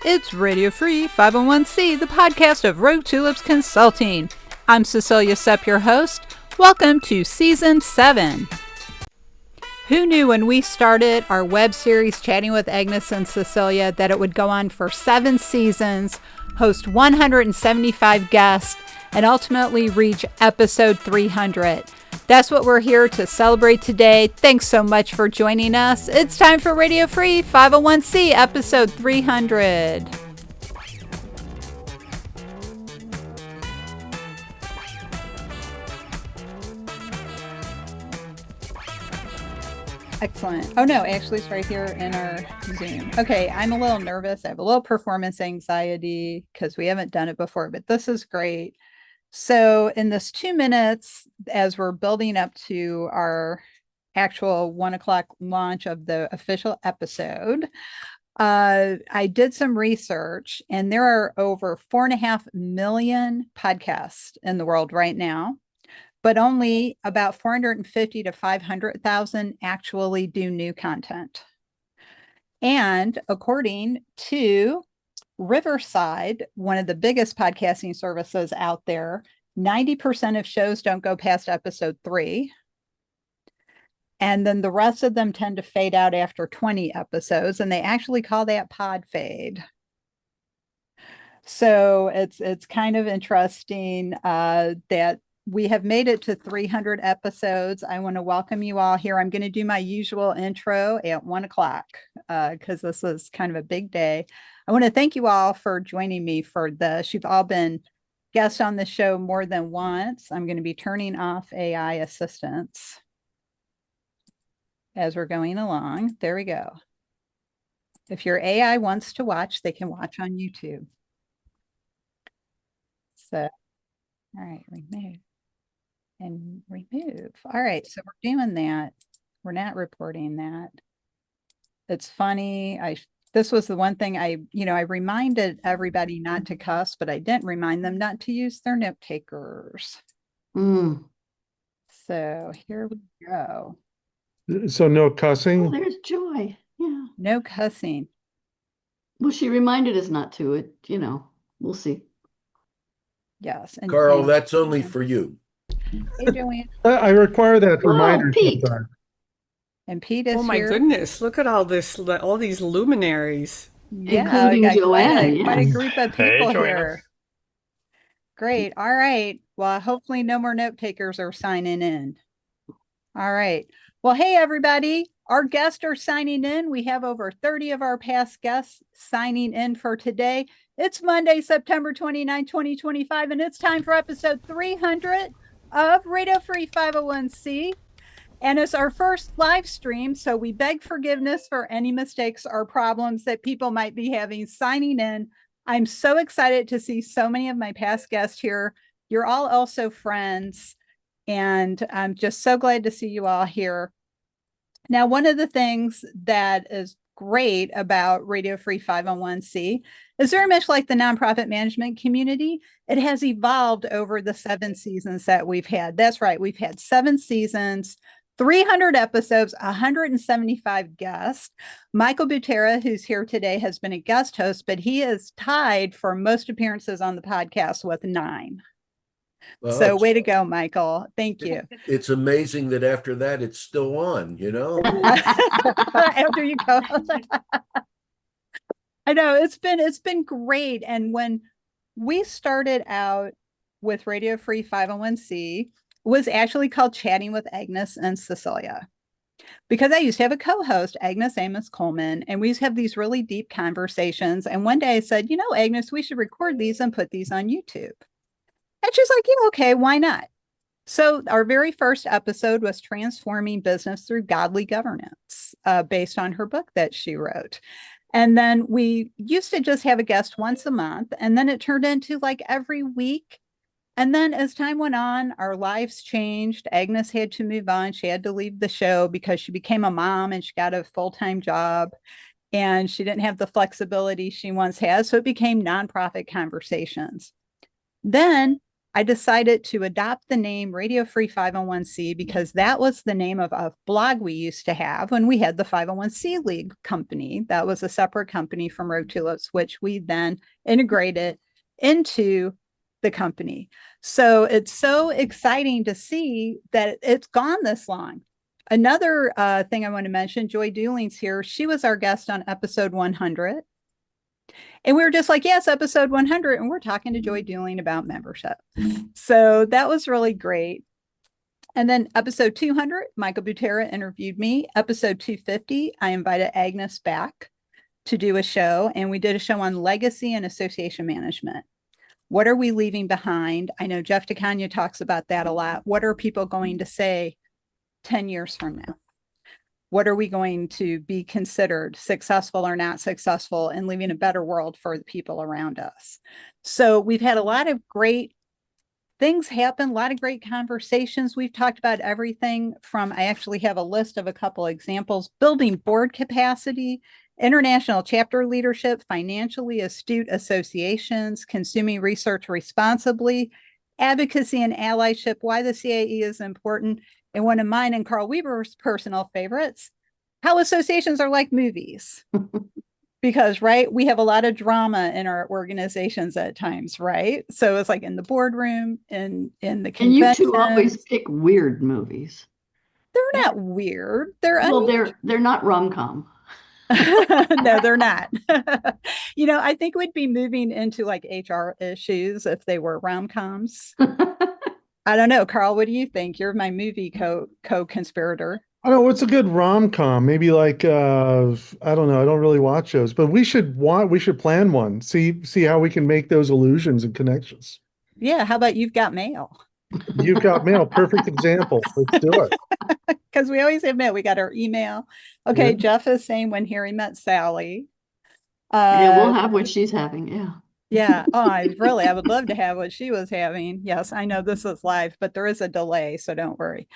It's Radio Free 501c, the podcast of Rogue Tulips Consulting. I'm Cecilia Sept, your host. Welcome to Season 7. Who knew when we started our web series Chatting with Agnes and Cecilia that it would go on for 7 seasons, host 175 guests, and ultimately reach episode 300. That's what we're here to celebrate today. Thanks so much for joining us. It's time for Radio Free 501c, episode 300. Excellent. Oh no, actually it's right here in our Zoom. Okay, I'm a little nervous. I have a little performance anxiety because we haven't done it before, but this is great. So in this 2 minutes, as we're building up to our actual 1:00 launch of the official episode, I did some research, and there are over 4.5 million podcasts in the world right now, but only about 450 to 500,000 actually do new content. And according to Riverside, one of the biggest podcasting services out there, 90% of shows don't go past episode 3. And then the rest of them tend to fade out after 20 episodes, and they actually call that pod fade. So it's kind of interesting that we have made it to 300 episodes. I want to welcome you all here. I'm going to do my usual intro at 1:00 because this is kind of a big day. I want to thank you all for joining me for this. You've all been guests on the show more than once. I'm going to be turning off AI assistance as we're going along. There we go. If your AI wants to watch, they can watch on YouTube. So, all right, remove and remove. All right, so we're doing that. We're not reporting that. It's funny. This was the one thing I reminded everybody not to cuss, but I didn't remind them not to use their note takers. So here we go. So no cussing? Oh, there's Joy. Yeah. No cussing. Well, she reminded us not to. We'll see. Yes. And Carl, that's only for you. Hey, Joanne. I require that reminder sometimes. And Pete is here. Oh my goodness, look at all these luminaries. Yeah, including Joanna. Quite a group of people here. Great. All right. Well, hopefully no more note takers are signing in. All right. Well, hey, everybody. Our guests are signing in. We have over 30 of our past guests signing in for today. It's Monday, September 29, 2025, and it's time for episode 300 of Radio Free 501c. And it's our first live stream, so we beg forgiveness for any mistakes or problems that people might be having signing in. I'm so excited to see so many of my past guests here. You're all also friends, and I'm just so glad to see you all here. Now, one of the things that is great about Radio Free 501c is very much like the nonprofit management community. It has evolved over the 7 seasons that we've had. That's right. We've had 7 seasons, 300 episodes, 175 guests. Michael Butera, who's here today, has been a guest host, but he is tied for most appearances on the podcast with 9. So way to go, Michael. Thank you. It's amazing that after that, it's still on, After you go. I know it's been great. And when we started out with Radio Free 501c, was actually called Chatting with Agnes and Cecilia, because I used to have a co-host, Agnes Amos Coleman, and we used to have these really deep conversations. And one day I said, Agnes, we should record these and put these on YouTube. And she's like, yeah, okay, why not? So our very first episode was Transforming Business Through Godly Governance, based on her book that she wrote. And then we used to just have a guest once a month, and then it turned into like every week. And then as time went on, our lives changed. Agnes had to move on. She had to leave the show because she became a mom and she got a full-time job, and she didn't have the flexibility she once had. So it became Nonprofit Conversations. Then I decided to adopt the name Radio Free 501c because that was the name of a blog we used to have when we had the 501c League company. That was a separate company from Road Tulips, which we then integrated into the company. So it's so exciting to see that it's gone this long. Another thing I want to mention, Joy Dooling's here. She was our guest on episode 100. And we were just like, yes, episode 100. And we're talking to Joy Dooling about membership. So that was really great. And then episode 200, Michael Butera interviewed me. Episode 250, I invited Agnes back to do a show. And we did a show on legacy and association management. What are we leaving behind? I know Jeff DeCania talks about that a lot. What are people going to say 10 years from now? What are we going to be considered successful or not successful and leaving a better world for the people around us? So we've had a lot of great things happen, a lot of great conversations. We've talked about everything from, I actually have a list of a couple examples, building board capacity, international chapter leadership, financially astute associations, consuming research responsibly, advocacy and allyship, why the CAE is important, and one of mine and Carl Weber's personal favorites, how associations are like movies. Because, right, we have a lot of drama in our organizations at times, right? So it's like in the boardroom, in the convention. And you two always pick weird movies. They're not weird. They're they're not rom-com. No, they're not. I think we'd be moving into like HR issues if they were rom-coms. I don't know, Carl, what do you think? You're my movie co-conspirator. I don't know, what's a good rom-com? Maybe like I don't know. I don't really watch those, but we should plan one. See how we can make those illusions and connections. Yeah, how about You've Got Mail? You've Got Mail, perfect example. Let's do it. Because we always admit we got our email. Okay, Yeah. Jeff is saying When Harry Met Sally. Yeah, we'll have what she's having. Yeah. Yeah. Oh, I would love to have what she was having. Yes, I know this is live, but there is a delay, so don't worry.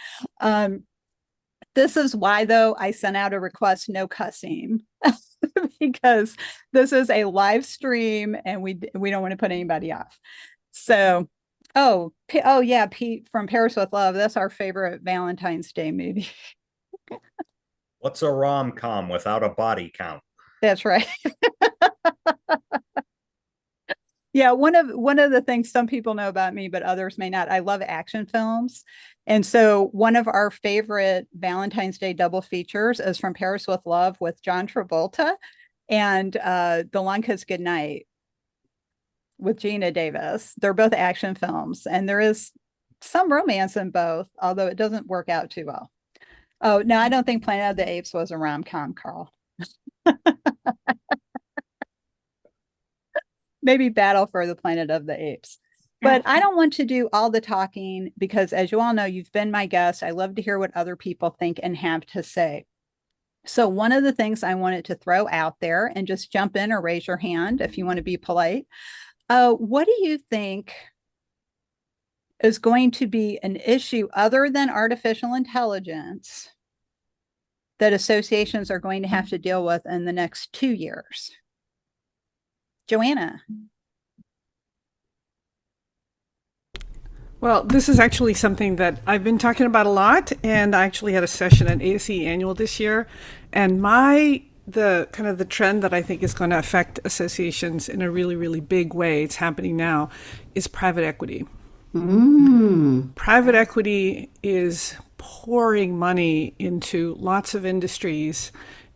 This is why, though, I sent out a request, no cussing, because this is a live stream and we don't want to put anybody off. So, oh yeah, Pete from Paris with Love. That's our favorite Valentine's Day movie. What's a rom-com without a body count? That's right. Yeah, one of the things some people know about me, but others may not, I love action films. And so one of our favorite Valentine's Day double features is From Paris with Love with John Travolta and The Long Kiss Goodnight with Gina Davis. They're both action films, and there is some romance in both, although it doesn't work out too well. Oh, no, I don't think Planet of the Apes was a rom-com, Carl. Maybe Battle for the Planet of the Apes. But I don't want to do all the talking because, as you all know, you've been my guest. I love to hear what other people think and have to say. So one of the things I wanted to throw out there, and just jump in or raise your hand if you want to be polite. What do you think is going to be an issue other than artificial intelligence that associations are going to have to deal with in the next 2 years? Joanna. Well, this is actually something that I've been talking about a lot, and I actually had a session at ASE Annual this year, and the trend that I think is going to affect associations in a really, really big way, it's happening now, is private equity. Private equity is pouring money into lots of industries,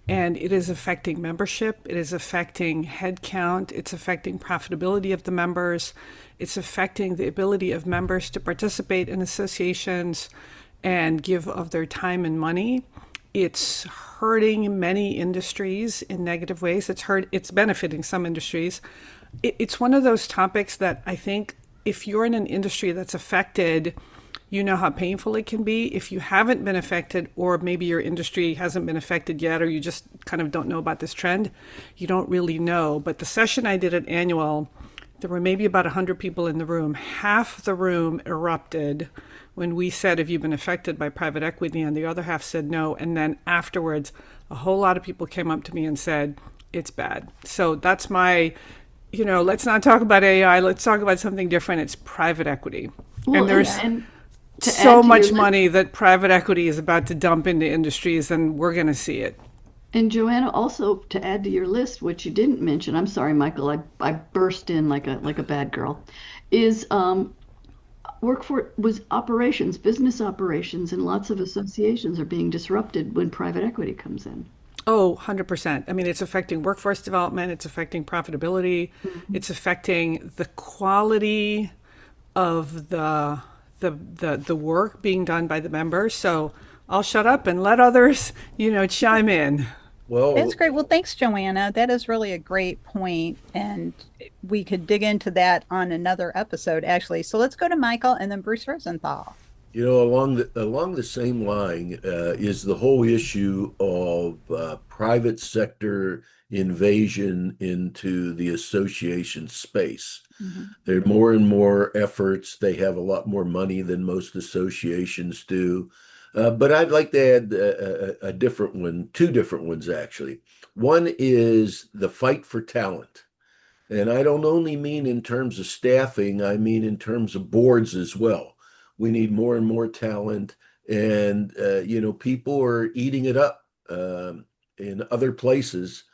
and it is affecting membership, it is affecting headcount, it's affecting profitability of the members, it's affecting the ability of members to participate in associations and give of their time and money. It's hurting many industries in negative ways. It's benefiting some industries. It's one of those topics that I think if you're in an industry that's affected, you know how painful it can be. If you haven't been affected, or maybe your industry hasn't been affected yet, or you just kind of don't know about this trend, you don't really know. But the session I did at Annual, there were maybe about 100 people in the room. Half the room erupted when we said, have you been affected by private equity? And the other half said no. And then afterwards, a whole lot of people came up to me and said, it's bad. So that's my let's not talk about AI. Let's talk about something different. It's private equity. Well, And there's and to add so to much your money that private equity is about to dump into industries, and we're going to see it. And Joanna, also to add to your list, which you didn't mention, I'm sorry, Michael, I burst in like a bad girl, is operations, business operations, and lots of associations are being disrupted when private equity comes in. Oh, 100%. I mean, it's affecting workforce development, it's affecting profitability, Mm-hmm. it's affecting the quality of the work being done by the members. So I'll shut up and let others, chime in. Well, That's great. Well, thanks, Joanna. That is really a great point, and we could dig into that on another episode, actually. So let's go to Michael and then Bruce Rosenthal. along the same line is the whole issue of private sector invasion into the association space. Mhm. There are more and more efforts. They have a lot more money than most associations do. But I'd like to add a different one, two different ones actually. One is the fight for talent. And I don't only mean in terms of staffing, I mean in terms of boards as well. We need more and more talent, and people are eating it up in other places.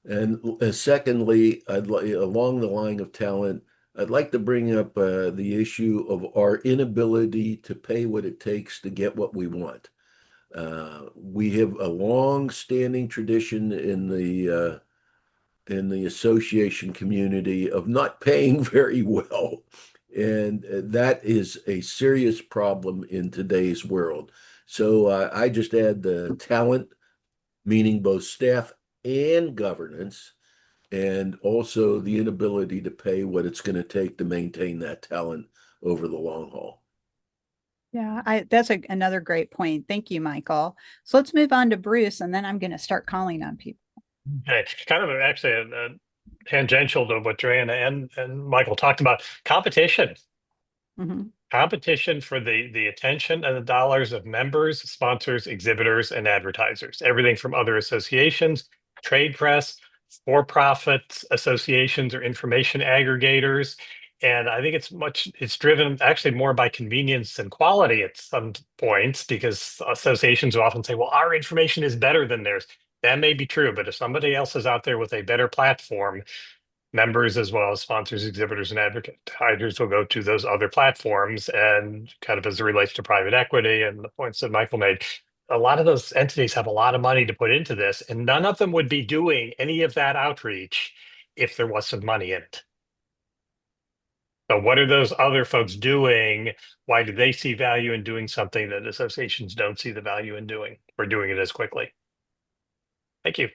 And secondly, along the line of talent, I'd like to bring up the issue of our inability to pay what it takes to get what we want. We have a long-standing tradition in the association community of not paying very well. And that is a serious problem in today's world. So I just add the talent, meaning both staff and governance, and also the inability to pay what it's going to take to maintain that talent over the long haul. Yeah, that's another great point. Thank you, Michael. So let's move on to Bruce, and then I'm going to start calling on people. Okay. Kind of actually a tangential to what Joanna and Michael talked about. Competition. Mhm. Competition for the attention and the dollars of members, sponsors, exhibitors, and advertisers. Everything from other associations, trade press, for-profit associations or information aggregators. And I think it's driven actually more by convenience and quality at some points, because associations will often say, well, our information is better than theirs. That may be true, but if somebody else is out there with a better platform, members as well as sponsors, exhibitors, and advertisers will go to those other platforms. And kind of as it relates to private equity and the points that Michael made, a lot of those entities have a lot of money to put into this, and none of them would be doing any of that outreach if there wasn't money in it. So what are those other folks doing? Why do they see value in doing something that associations don't see the value in doing, or doing it as quickly? Thank you.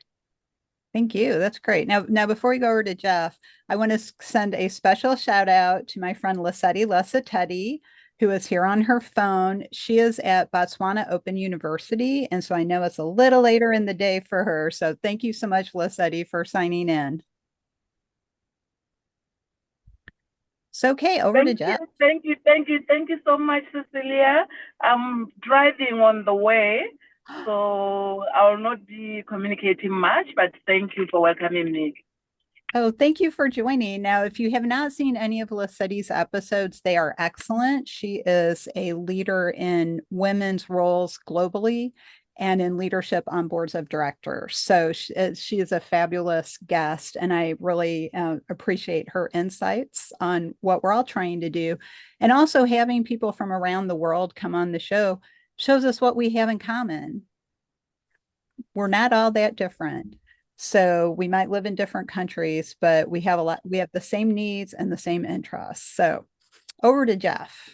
Thank you. That's great. Now, before we go over to Jeff, I want to send a special shout out to my friend Lissetti Lesatetti, who is here on her phone. She is at Botswana Open University, and so I know it's a little later in the day for her. So thank you so much, Lissetti, for signing in. So, okay, over to Jeff. Thank you so much, Cecilia. I'm driving on the way, so I will not be communicating much, but thank you for welcoming me. Oh, thank you for joining. Now, if you have not seen any of Lissetti's episodes, they are excellent. She is a leader in women's roles globally and in leadership on boards of directors. So she is a fabulous guest, and I really appreciate her insights on what we're all trying to do. And also having people from around the world come on the show shows us what we have in common. We're not all that different. So we might live in different countries, but we have the same needs and the same interests. So over to Jeff,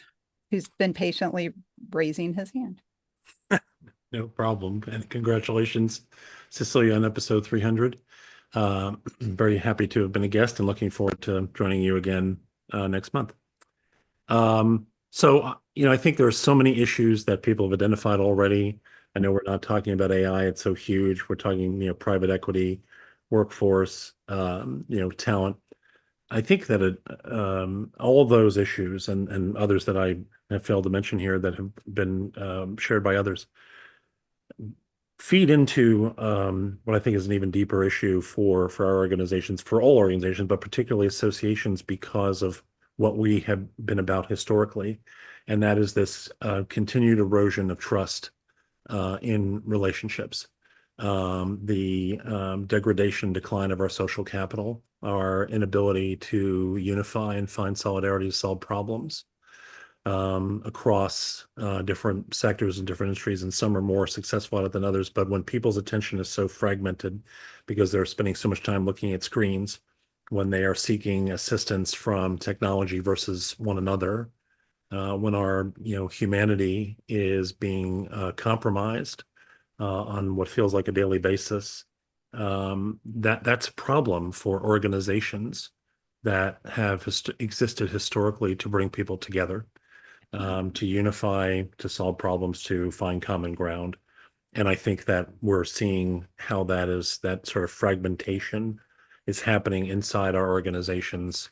who's been patiently raising his hand. No problem. And congratulations, Cecilia, on episode 300. Very happy to have been a guest and looking forward to joining you again next month. I think there are so many issues that people have identified already. I know we're not talking about AI. It's so huge. We're talking, private equity, workforce, talent. I think that all of those issues and others that I have failed to mention here that have been shared by others feed into what I think is an even deeper issue for our organizations, for all organizations, but particularly associations, because of what we have been about historically, and that is this continued erosion of trust in relationships, the degradation, decline of our social capital, our inability to unify and find solidarity to solve problems across different sectors and different industries, and some are more successful at it than others. But when people's attention is so fragmented because they're spending so much time looking at screens, when they are seeking assistance from technology versus one another, when our humanity is being compromised on what feels like a daily basis, that's a problem for organizations that have existed historically to bring people together, to unify, to solve problems, to find common ground. And I think that we're seeing how that sort of fragmentation is happening inside our organizations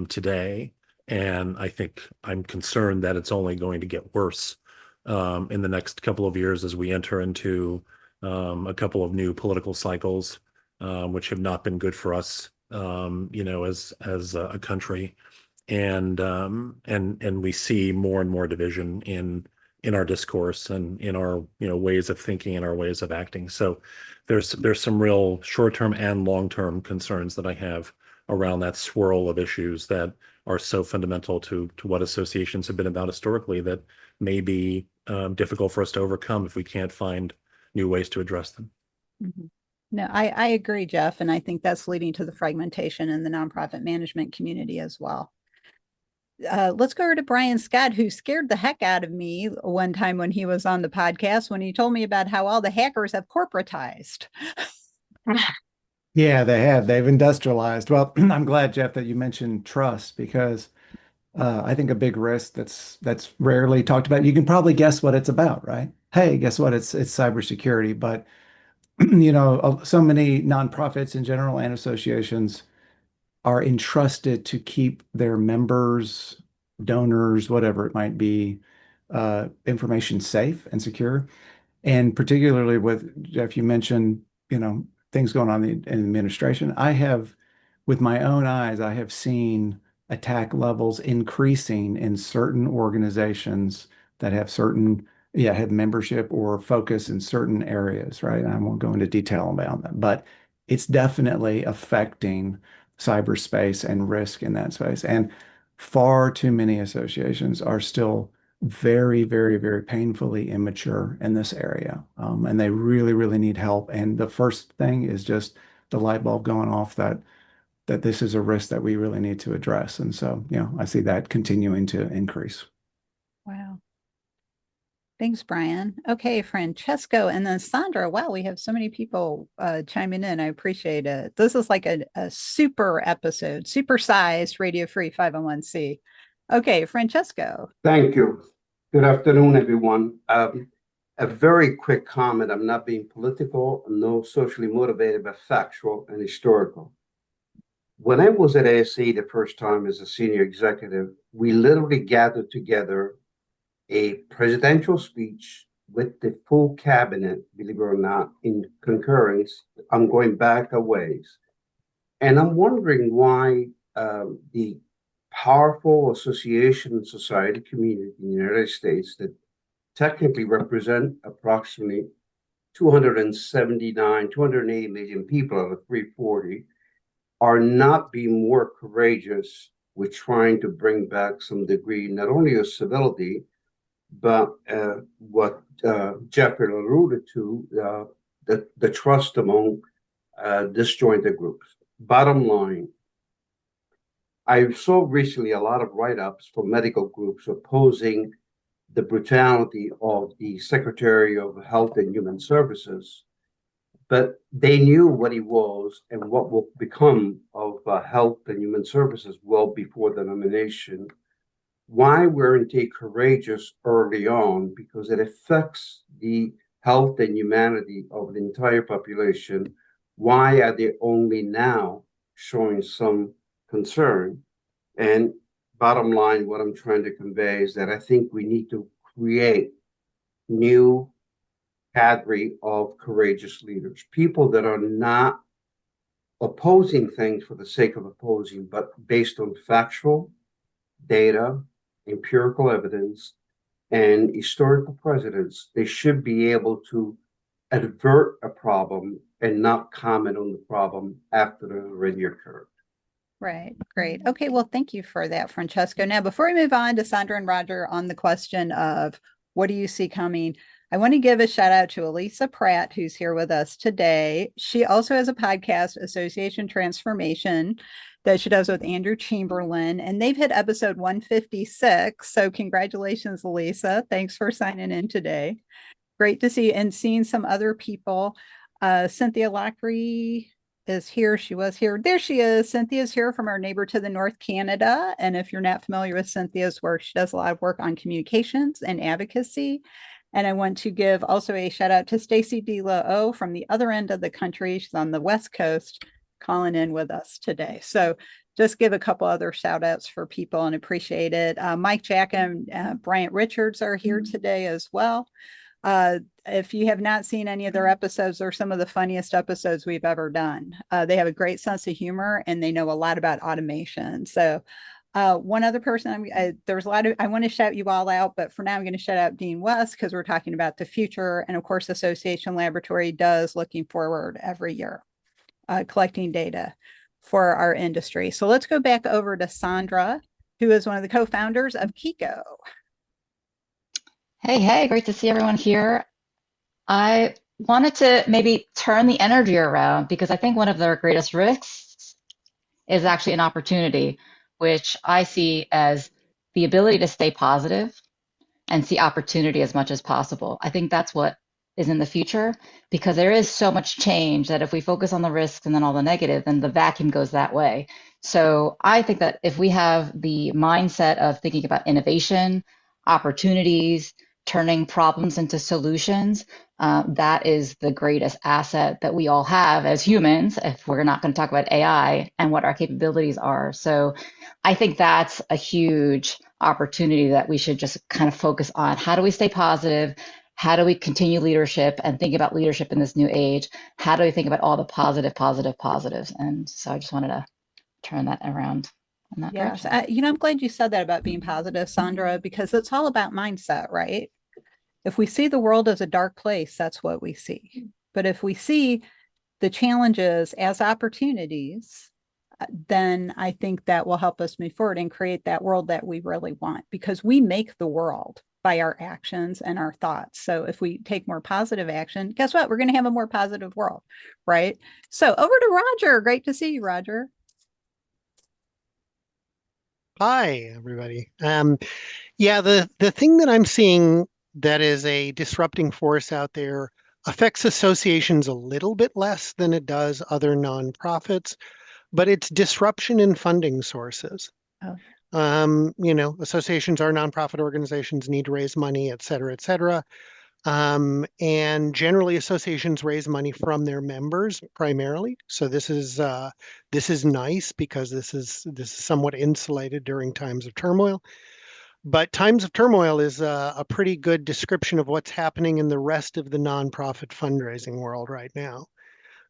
today. And I think I'm concerned that it's only going to get worse in the next couple of years as we enter into a couple of new political cycles, which have not been good for us, as a country, and we see more and more division in our discourse and in our ways of thinking and our ways of acting. So there's some real short-term and long-term concerns that I have around that swirl of issues that are so fundamental to what associations have been about historically, that may be difficult for us to overcome if we can't find new ways to address them. Mm-hmm. No, I agree, Jeff, and I think that's leading to the fragmentation in the nonprofit management community as well. Let's go over to Brian Scott, who scared the heck out of me one time when he was on the podcast, when he told me about how all the hackers have corporatized. Yeah, they have. They've industrialized. Well, I'm glad, Jeff, that you mentioned trust, because I think a big risk that's rarely talked about. You can probably guess what it's about, right? Hey, guess what? It's cybersecurity. But so many nonprofits in general and associations are entrusted to keep their members, donors, whatever it might be, information safe and secure. And particularly with Jeff, you mentioned, things going on in administration. With my own eyes, I have seen attack levels increasing in certain organizations that have have membership or focus in certain areas, right? I won't go into detail about that, but it's definitely affecting cyberspace and risk in that space. And far too many associations are still very, very, very painfully immature in this area. And they really, really need help. And the first thing is just the light bulb going off that this is a risk that we really need to address. And so, I see that continuing to increase. Wow. Thanks, Brian. Okay, Francesco, and then Sandra. Wow, we have so many people chiming in. I appreciate it. This is like a super episode, super-sized Radio Free 501c. Okay, Francesco. Thank you. Good afternoon, everyone. A very quick comment. I'm not being political, no socially motivated, but factual and historical. When I was at ASE the first time as a senior executive, we literally gathered together a presidential speech with the full cabinet, believe it or not, in concurrence. I'm going back a ways. And I'm wondering why the powerful association and society community in the United States that technically represent approximately 280 million people out of 340 are not being more courageous with trying to bring back some degree, not only of civility, but what Jeffrey alluded to, the trust among disjointed groups. Bottom line, I saw recently a lot of write-ups from medical groups opposing the brutality of the Secretary of Health and Human Services, but they knew what he was and what will become of Health and Human Services well before the nomination. Why weren't they courageous early on? Because it affects the health and humanity of the entire population. Why are they only now showing some concern? And bottom line, what I'm trying to convey is that I think we need to create new cadre of courageous leaders, people that are not opposing things for the sake of opposing, but based on factual data, empirical evidence, and historical precedents. They should be able to advert a problem and not comment on the problem after it already occurred. Right. Great. Okay. Well, thank you for that, Francesco. Now, before we move on to Sandra and Roger on the question of what do you see coming, I want to give a shout out to Elisa Pratt, who's here with us today. She also has a podcast, Association Transformation, that she does with Andrew Chamberlain, and they've hit episode 156. So congratulations, Elisa. Thanks for signing in today. Great to see and seeing some other people. Cynthia Lockery is here. She was here. There she is. Cynthia's here from our neighbor to the north, Canada. And if you're not familiar with Cynthia's work, she does a lot of work on communications and advocacy. And I want to give also a shout out to Stacy DeLo from the other end of the country. She's on the West Coast calling in with us today. So just give a couple other shout outs for people and appreciate it. Mike Jack and Bryant Richards are here today as well. If you have not seen any of their episodes, they're some of the funniest episodes we've ever done. They have a great sense of humor and they know a lot about automation. So one other person, there's a lot of, I want to shout you all out, but for now I'm going to shout out Dean West because we're talking about the future. And of course, Association Laboratory does looking forward every year, collecting data for our industry. So let's go back over to Sandra, who is one of the co-founders of Kiko. Hey, great to see everyone here. I wanted to maybe turn the energy around because I think one of their greatest risks is actually an opportunity, which I see as the ability to stay positive and see opportunity as much as possible. I think that's what is in the future because there is so much change that if we focus on the risks and then all the negative, then the vacuum goes that way. So I think that if we have the mindset of thinking about innovation, opportunities, turning problems into solutions, that is the greatest asset that we all have as humans, if we're not going to talk about AI and what our capabilities are. So I think that's a huge opportunity that we should just kind of focus on. How do we stay positive? How do we continue leadership and think about leadership in this new age? How do we think about all the positives? And so I just wanted to turn that around in that direction. I'm glad you said that about being positive, Sandra, because it's all about mindset, right? If we see the world as a dark place, that's what we see. But if we see the challenges as opportunities, then I think that will help us move forward and create that world that we really want, because we make the world by our actions and our thoughts. So if we take more positive action, guess what? We're going to have a more positive world, right? So over to Roger. Great to see you, Roger. Hi, everybody. Yeah, the thing that I'm seeing that is a disrupting force out there affects associations a little bit less than it does other nonprofits, but it's disruption in funding sources. Oh. Associations are nonprofit organizations, need to raise money, et cetera, et cetera. And generally associations raise money from their members primarily. So this is nice because this is somewhat insulated during times of turmoil. But times of turmoil is a pretty good description of what's happening in the rest of the nonprofit fundraising world right now.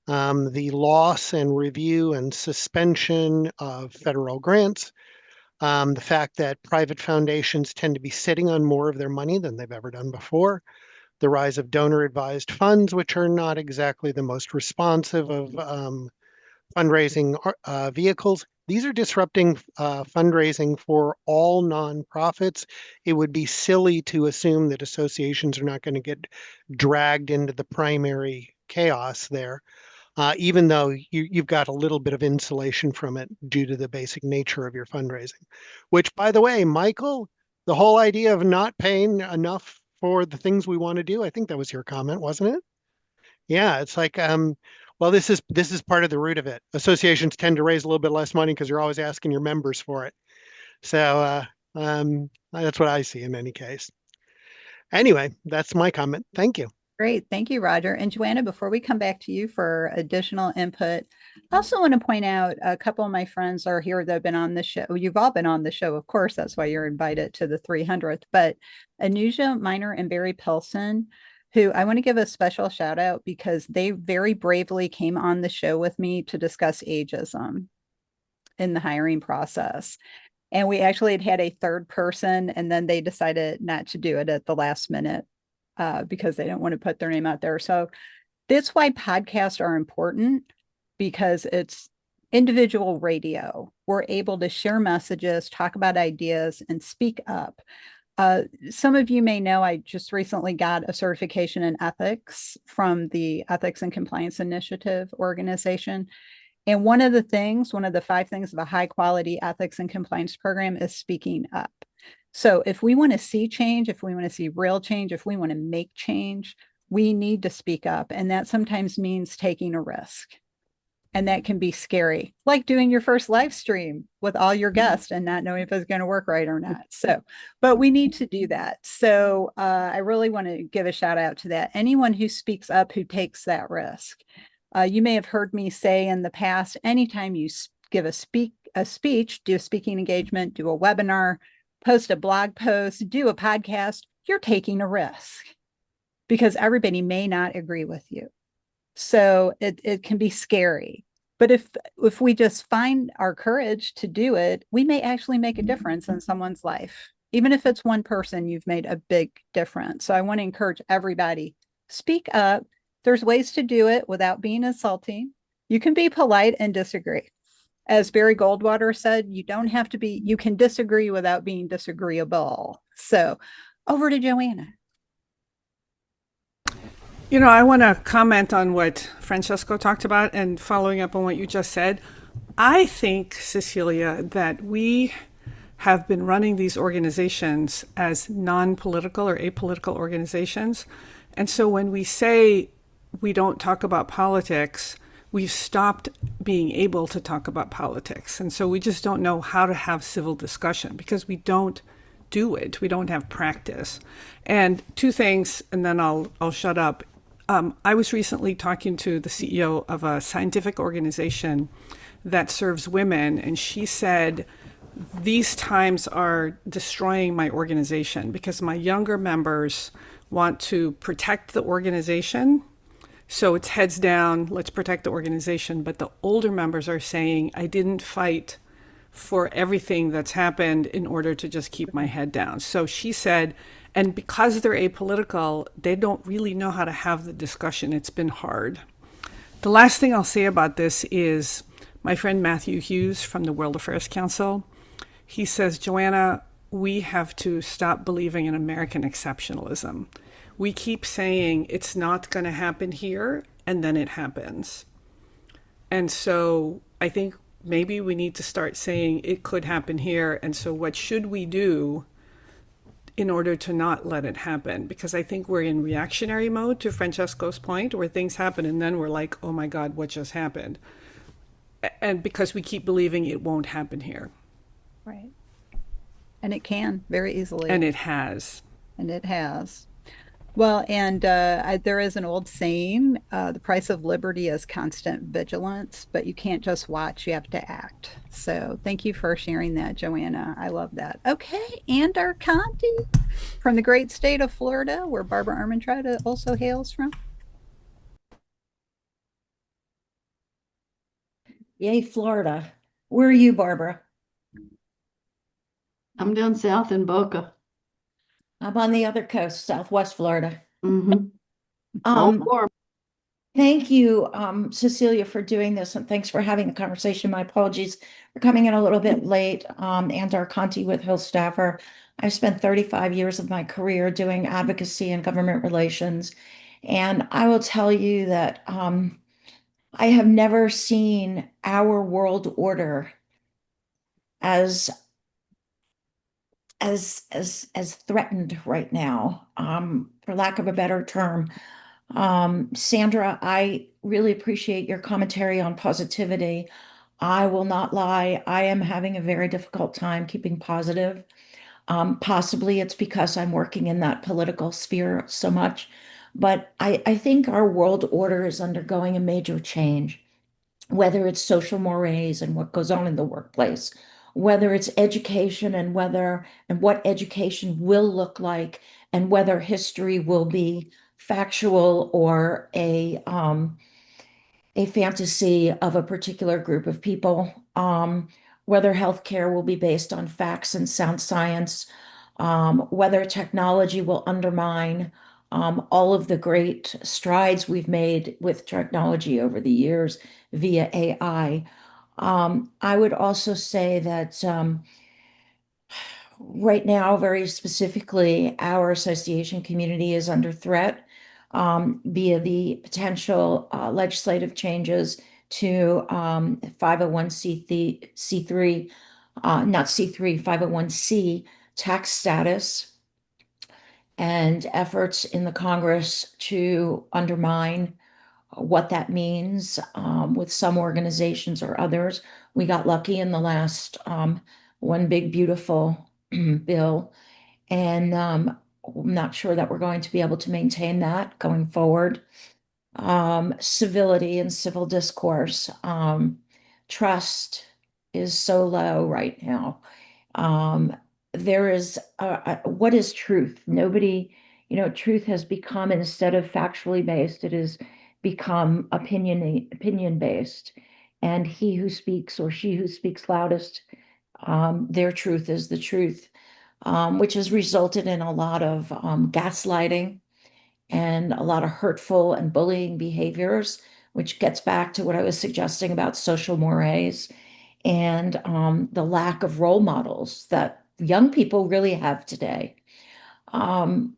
The loss and review and suspension of federal grants, the fact that private foundations tend to be sitting on more of their money than they've ever done before, the rise of donor-advised funds, which are not exactly the most responsive of fundraising vehicles. These are disrupting fundraising for all nonprofits. It would be silly to assume that associations are not going to get dragged into the primary chaos there, even though you've got a little bit of insulation from it due to the basic nature of your fundraising. Which, by the way, Michael, the whole idea of not paying enough for the things we want to do, I think that was your comment, wasn't it? Yeah, it's like, well, this is part of the root of it. Associations tend to raise a little bit less money because you're always asking your members for it. So that's what I see in any case. Anyway, that's my comment. Thank you. Great. Thank you, Roger. And Joanna, before we come back to you for additional input, I also want to point out a couple of my friends are here that have been on the show. You've all been on the show, of course. That's why you're invited to the 300th. But Anuja Miner and Barry Pilson, who I want to give a special shout out because they very bravely came on the show with me to discuss ageism in the hiring process. And we actually had a third person, and then they decided not to do it at the last minute because they didn't want to put their name out there. So that's why podcasts are important, because it's individual radio. We're able to share messages, talk about ideas, and speak up. Some of you may know I just recently got a certification in ethics from the Ethics and Compliance Initiative organization. And one of the 5 things of a high quality ethics and compliance program is speaking up. So if we want to see change, if we want to see real change, if we want to make change, we need to speak up. And that sometimes means taking a risk. And that can be scary, like doing your first live stream with all your guests and not knowing if it's going to work right or not. So, but we need to do that. So I really want to give a shout out to that. Anyone who speaks up, who takes that risk. You may have heard me say in the past, anytime you give a speech, do a speaking engagement, do a webinar, post a blog post, do a podcast, you're taking a risk because everybody may not agree with you. So it can be scary. But if we just find our courage to do it, we may actually make a difference in someone's life. Even if it's one person, you've made a big difference. So I want to encourage everybody, speak up. There's ways to do it without being insulting. You can be polite and disagree. As Barry Goldwater said, you can disagree without being disagreeable. So over to Joanna. I want to comment on what Francesco talked about and following up on what you just said. I think, Cecilia, that we have been running these organizations as non-political or apolitical organizations. And so when we say we don't talk about politics, we've stopped being able to talk about politics. And so we just don't know how to have civil discussion because we don't do it. We don't have practice. And 2 things, and then I'll shut up. I was recently talking to the CEO of a scientific organization that serves women, and she said, these times are destroying my organization because my younger members want to protect the organization. So it's heads down, let's protect the organization. But the older members are saying, I didn't fight for everything that's happened in order to just keep my head down. So she said, and because they're apolitical, they don't really know how to have the discussion. It's been hard. The last thing I'll say about this is my friend Matthew Hughes from the World Affairs Council. He says, Joanna, we have to stop believing in American exceptionalism. We keep saying it's not going to happen here, and then it happens. And so I think maybe we need to start saying it could happen here. And so what should we do in order to not let it happen? Because I think we're in reactionary mode, to Francesco's point, where things happen and then we're like, oh my God, what just happened? And because we keep believing it won't happen here. Right. And it can very easily. And it has. And it has. Well, and there is an old saying, the price of liberty is constant vigilance, but you can't just watch, you have to act. So thank you for sharing that, Joanna. I love that. Okay, Andar Conti from the great state of Florida, where Barbara Armentrout also hails from. Yay, Florida. Where are you, Barbara? I'm down south in Boca. I'm on the other coast, Southwest Florida. Warm. Thank you, Cecilia, for doing this, and thanks for having the conversation. My apologies for coming in a little bit late. Andar Conti with Hill Staffer. I've spent 35 years of my career doing advocacy and government relations, and I will tell you that I have never seen our world order as threatened right now, for lack of a better term. Sandra, I really appreciate your commentary on positivity. I will not lie, I am having a very difficult time keeping positive. Possibly it's because I'm working in that political sphere so much, but I think our world order is undergoing a major change, whether it's social mores and what goes on in the workplace, whether it's education and what education will look like, and whether history will be factual or a fantasy of a particular group of people. Whether healthcare will be based on facts and sound science, whether technology will undermine all of the great strides we've made with technology over the years via AI. I would also say that right now, very specifically, our association community is under threat via the potential legislative changes to 501c3, not C3, 501c tax status, and efforts in the Congress to undermine what that means with some organizations or others. We got lucky in the last One Big Beautiful bill, and I'm not sure that we're going to be able to maintain that going forward. Civility and civil discourse. Trust is so low right now. There is what is truth? Nobody, truth has become, instead of factually based, it has become opinion based. And he who speaks or she who speaks loudest, their truth is the truth, which has resulted in a lot of gaslighting and a lot of hurtful and bullying behaviors, which gets back to what I was suggesting about social mores and the lack of role models that young people really have today. When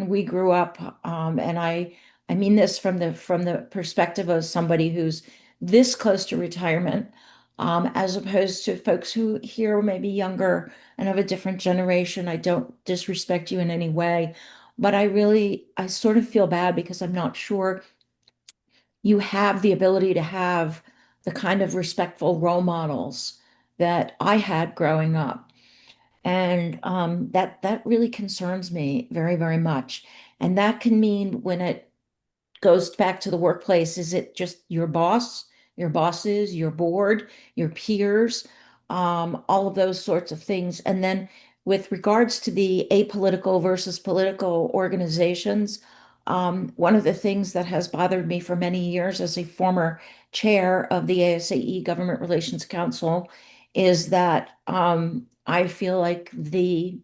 we grew up, and I mean this from the perspective of somebody who's this close to retirement, as opposed to folks who here may be younger and of a different generation. I don't disrespect you in any way, but I sort of feel bad because I'm not sure you have the ability to have the kind of respectful role models that I had growing up. And that really concerns me very, very much. And that can mean when it goes back to the workplace, is it just your boss, your bosses, your board, your peers, all of those sorts of things. And then with regards to the apolitical versus political organizations, one of the things that has bothered me for many years as a former chair of the ASAE Government Relations Council is that I feel like the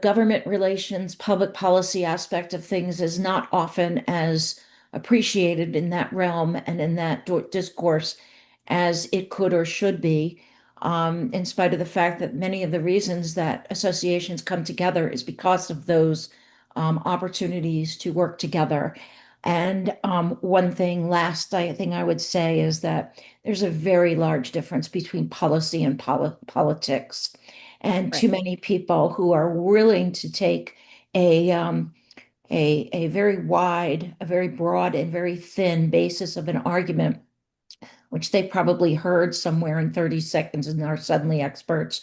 government relations, public policy aspect of things is not often as appreciated in that realm and in that discourse as it could or should be, in spite of the fact that many of the reasons that associations come together is because of those opportunities to work together. And one thing, I would say is that there's a very large difference between policy and politics. And too many people who are willing to take a very wide, a very broad, and very thin basis of an argument, which they probably heard somewhere in 30 seconds and are suddenly experts,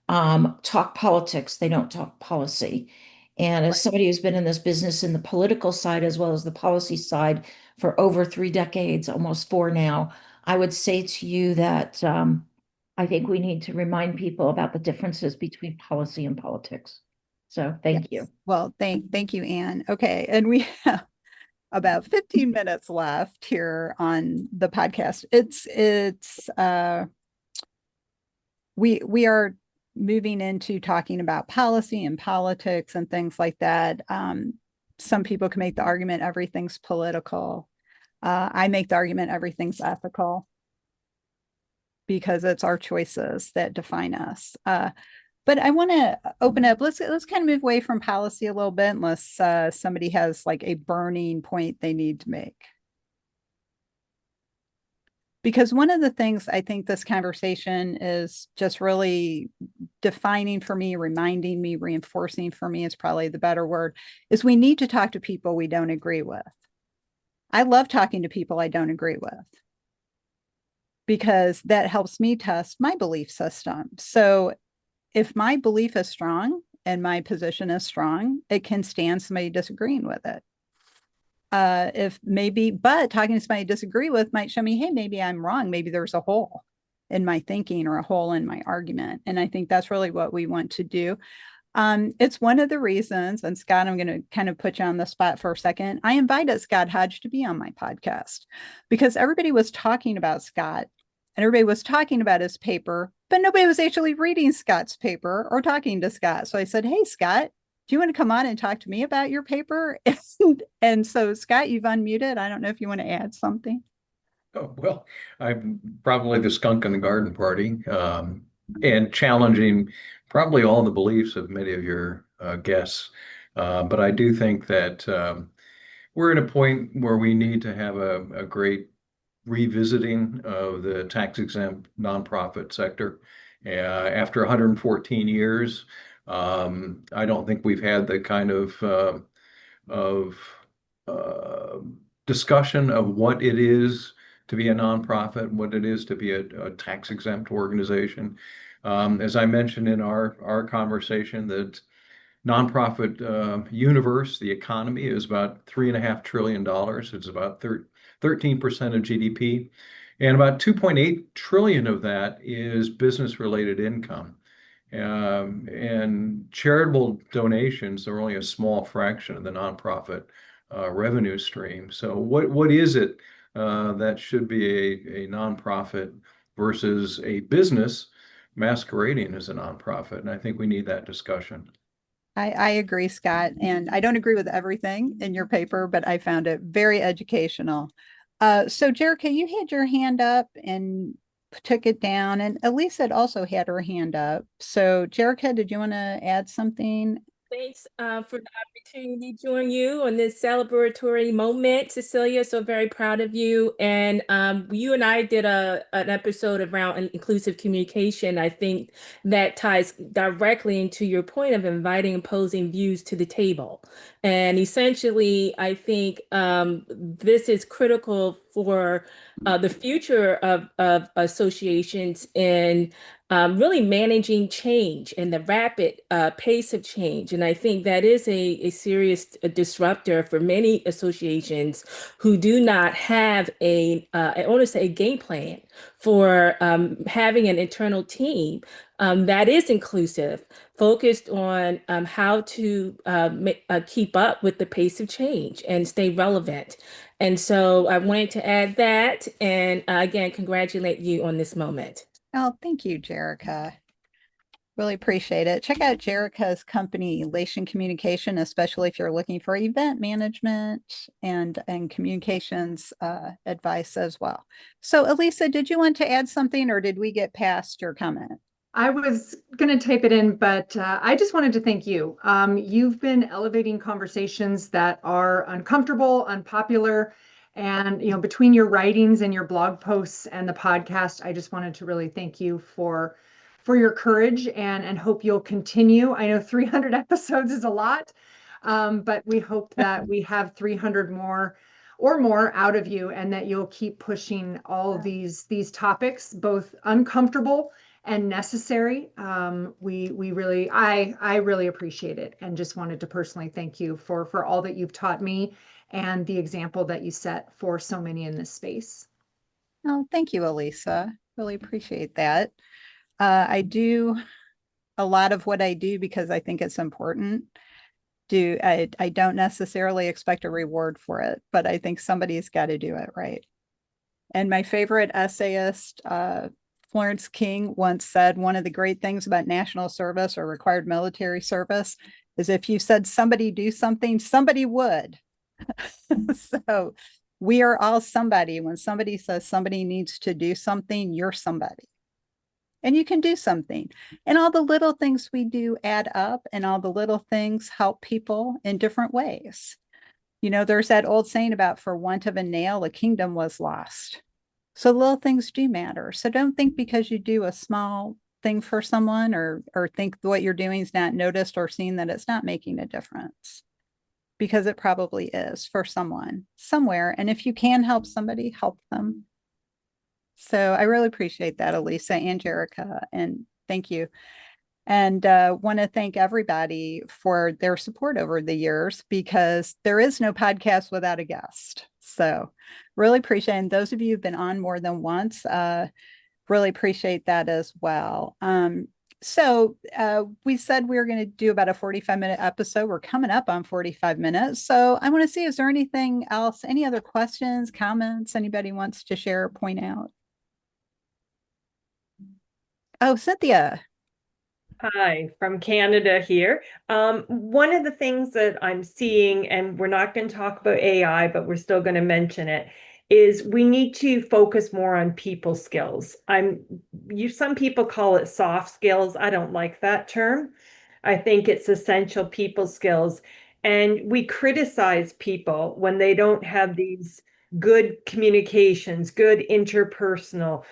talk politics. They don't talk policy. And as somebody who's been in this business in the political side as well as the policy side for over 3 decades, almost 4 now, I would say to you that I think we need to remind people about the differences between policy and politics. So thank you. Well, thank you, Anne. Okay, and we have about 15 minutes left here on the podcast. We are moving into talking about policy and politics and things like that. Some people can make the argument everything's political. I make the argument everything's ethical, because it's our choices that define us. But I want to open up. Let's kind of move away from policy a little bit, unless somebody has like a burning point they need to make. Because one of the things I think this conversation is just really defining for me, reminding me, reinforcing for me is probably the better word, is we need to talk to people we don't agree with. I love talking to people I don't agree with, because that helps me test my belief system. So if my belief is strong and my position is strong, it can stand somebody disagreeing with it. But talking to somebody I disagree with might show me, hey, maybe I'm wrong. Maybe there's a hole in my thinking or a hole in my argument. And I think that's really what we want to do. It's one of the reasons, and Scott, I'm going to kind of put you on the spot for a second. I invited Scott Hodge to be on my podcast because everybody was talking about Scott and everybody was talking about his paper, but nobody was actually reading Scott's paper or talking to Scott. So I said, hey, Scott, do you want to come on and talk to me about your paper? And so, Scott, you've unmuted. I don't know if you want to add something. Oh, well, I'm probably the skunk in the garden party, and challenging probably all the beliefs of many of your guests. But I do think that we're at a point where we need to have a great revisiting of the tax exempt nonprofit sector. After 114 years, I don't think we've had the kind of uh, discussion of what it is to be a nonprofit, what it is to be a tax exempt organization. As I mentioned in our conversation, that nonprofit universe, the economy is about $3.5 trillion. It's about 13% of GDP, and about 2.8 trillion of that is business related income. And charitable donations are only a small fraction of the nonprofit revenue stream. So what is it that should be a nonprofit versus a business masquerading as a nonprofit? And I think we need that discussion. I agree, Scott, and I don't agree with everything in your paper, but I found it very educational. So, Jerica, you had your hand up and took it down, and Elisa had also had her hand up. So, Jerica, did you want to add something? Thanks for the opportunity to join you on this celebratory moment, Cecilia. So very proud of you. And you and I did an episode around inclusive communication. I think that ties directly into your point of inviting opposing views to the table. And essentially, I think this is critical for the future of associations in really managing change and the rapid pace of change. And I think that is a serious disruptor for many associations who do not have I want to say, a game plan for having an internal team that is inclusive, focused on how to keep up with the pace of change and stay relevant. And so I wanted to add that and again, congratulate you on this moment. Oh, thank you, Jerica. Really appreciate it. Check out Jerica's company, Elation Communication, especially if you're looking for event management and communications advice as well. So, Elisa, did you want to add something, or did we get past your comment? I was going to type it in, but I just wanted to thank you. You've been elevating conversations that are uncomfortable, unpopular, and between your writings and your blog posts and the podcast, I just wanted to really thank you for your courage and hope you'll continue. I know 300 episodes is a lot, but we hope that we have 300 more or more out of you, and that you'll keep pushing all of these topics, both uncomfortable and necessary. We really, I really appreciate it, and just wanted to personally thank you for all that you've taught me and the example that you set for so many in this space. Oh, thank you, Elisa. Really appreciate that. I do a lot of what I do because I think it's important. I don't necessarily expect a reward for it, but I think somebody's got to do it, right? And my favorite essayist, Florence King, once said, one of the great things about national service or required military service is if you said somebody do something, somebody would. So we are all somebody. When somebody says somebody needs to do something, you're somebody. And you can do something. And all the little things we do add up, and all the little things help people in different ways. There's that old saying about for want of a nail, a kingdom was lost. So little things do matter. So don't think because you do a small thing for someone or think what you're doing is not noticed or seen that it's not making a difference, because it probably is for someone somewhere. And if you can help somebody, help them. So I really appreciate that, Elisa and Jerica, and thank you. And want to thank everybody for their support over the years, because there is no podcast without a guest. So really appreciate it. And those of you who've been on more than once, really appreciate that as well. So we said we were going to do about a 45-minute episode. We're coming up on 45 minutes. So I want to see, is there anything else, any other questions, comments, anybody wants to share or point out? Oh, Cynthia. Hi, from Canada here. One of the things that I'm seeing, and we're not going to talk about AI, but we're still going to mention it, is we need to focus more on people skills. Some people call it soft skills. I don't like that term. I think it's essential people skills. And we criticize people when they don't have these good communications, good interpersonal,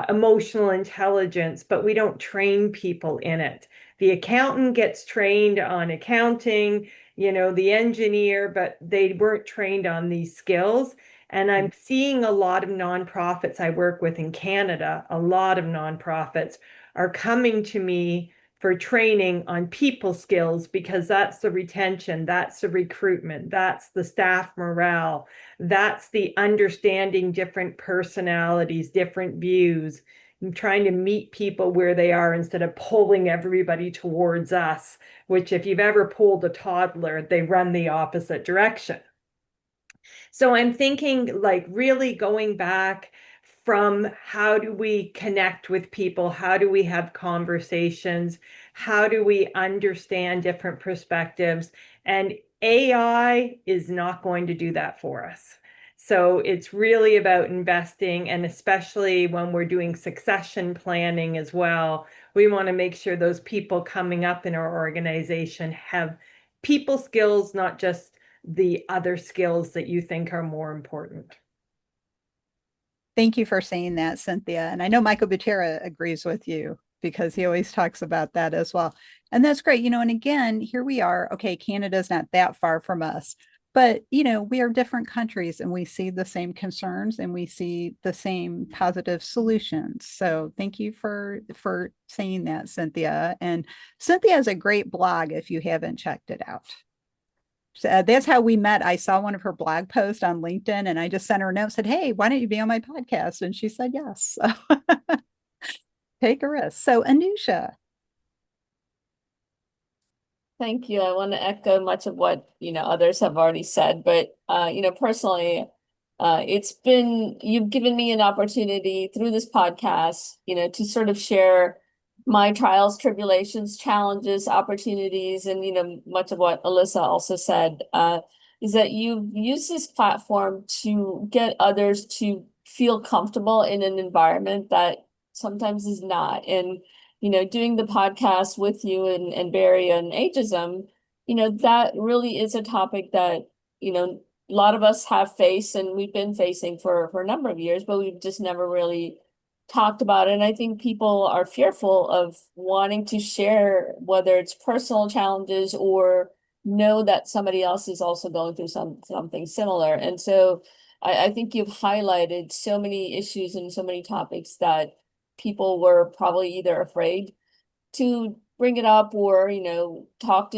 emotional intelligence, but we don't train people in it. The accountant gets trained on accounting, the engineer, but they weren't trained on these skills. And I'm seeing a lot of nonprofits I work with in Canada, a lot of nonprofits are coming to me for training on people skills because that's the retention, that's the recruitment, that's the staff morale, that's the understanding different personalities, different views, and trying to meet people where they are instead of pulling everybody towards us, which if you've ever pulled a toddler, they run the opposite direction. So I'm thinking like really going back from how do we connect with people? How do we have conversations? How do we understand different perspectives? And AI is not going to do that for us. So it's really about investing, and especially when we're doing succession planning as well, we want to make sure those people coming up in our organization have people skills, not just the other skills that you think are more important. Thank you for saying that, Cynthia. And I know Michael Butera agrees with you because he always talks about that as well. And that's great. And again, here we are. Okay, Canada's not that far from us, but we are different countries and we see the same concerns and we see the same positive solutions. So thank you for saying that, Cynthia. And Cynthia has a great blog if you haven't checked it out. So that's how we met. I saw one of her blog posts on LinkedIn and I just sent her a note, said, hey, why don't you be on my podcast? And she said, yes. So take a risk. So Anusha. Thank you. I want to echo much of what, others have already said, but, personally, you've given me an opportunity through this podcast, to sort of share my trials, tribulations, challenges, opportunities, and, much of what Alyssa also said, is that you've used this platform to get others to feel comfortable in an environment that sometimes is not. And doing the podcast with you and Barry on ageism, that really is a topic that, a lot of us have faced and we've been facing for a number of years, but we've just never really talked about it. And I think people are fearful of wanting to share, whether it's personal challenges or know that somebody else is also going through something similar. And so I think you've highlighted so many issues and so many topics that people were probably either afraid to bring it up or,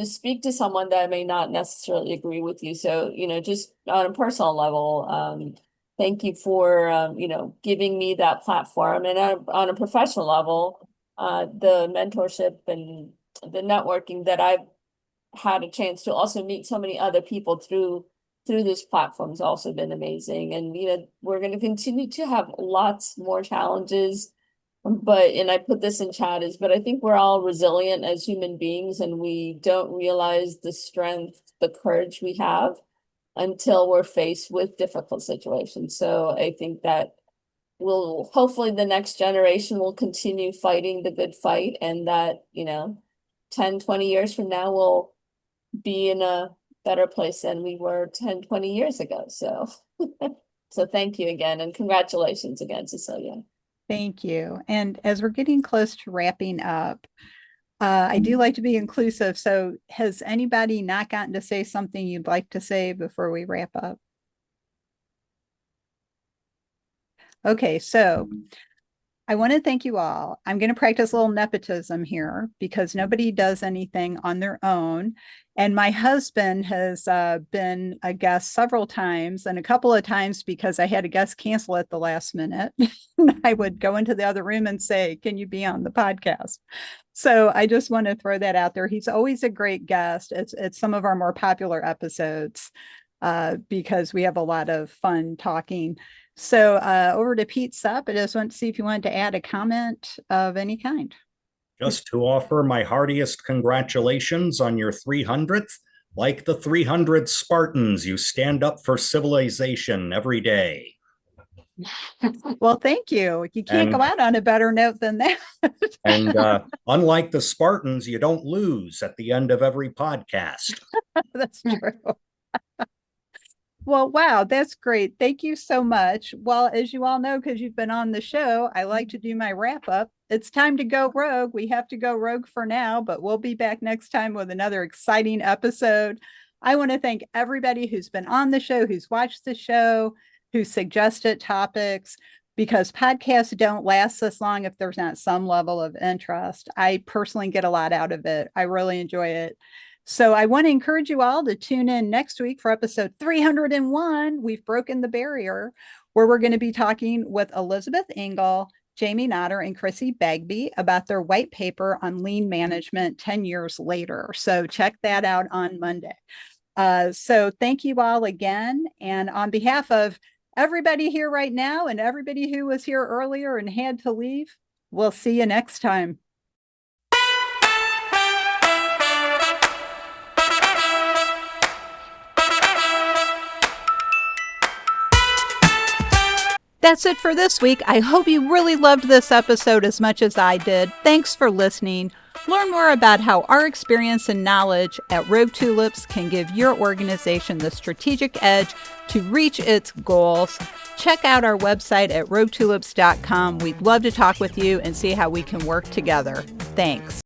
speak to someone that may not necessarily agree with you. So, just on a personal level, thank you for, giving me that platform. And on a professional level, the mentorship and the networking that I've had a chance to also meet so many other people through this platform has also been amazing. And, we're going to continue to have lots more challenges. And I put this in chat but I think we're all resilient as human beings and we don't realize the strength, the courage we have until we're faced with difficult situations. So I think that hopefully the next generation will continue fighting the good fight and that, 10, 20 years from now, we'll be in a better place than we were 10, 20 years ago. So, so thank you again and congratulations again, Cecilia. Thank you. And as we're getting close to wrapping up, I do like to be inclusive. So has anybody not gotten to say something you'd like to say before we wrap up? Okay, so I want to thank you all. I'm going to practice a little nepotism here because nobody does anything on their own. And my husband has been a guest several times, and a couple of times because I had a guest cancel at the last minute. I would go into the other room and say, "Can you be on the podcast?" So I just want to throw that out there. He's always a great guest. It's some of our more popular episodes because we have a lot of fun talking. So over to Pete Sept. I just want to see if you wanted to add a comment of any kind. Just to offer my heartiest congratulations on your 300th. Like the 300 Spartans, you stand up for civilization every day. Well, thank you. You can't go out on a better note than that. And unlike the Spartans, you don't lose at the end of every podcast. That's true. Well, wow, that's great. Thank you so much. Well, as you all know, because you've been on the show, I like to do my wrap up. It's time to go rogue. We have to go rogue for now, but we'll be back next time with another exciting episode. I want to thank everybody who's been on the show, who's watched the show, who suggested topics, because podcasts don't last this long if there's not some level of interest. I personally get a lot out of it. I really enjoy it. So I want to encourage you all to tune in next week for episode 301. We've broken the barrier, where we're going to be talking with Elizabeth Engel, Jamie Notter, and Chrissy Bagby about their white paper on lean management 10 years later. So check that out on Monday. So thank you all again. And on behalf of everybody here right now and everybody who was here earlier and had to leave, we'll see you next time. That's it for this week. I hope you really loved this episode as much as I did. Thanks for listening. Learn more about how our experience and knowledge at Rogue Tulips can give your organization the strategic edge to reach its goals. Check out our website at roguetulips.com. We'd love to talk with you and see how we can work together. Thanks.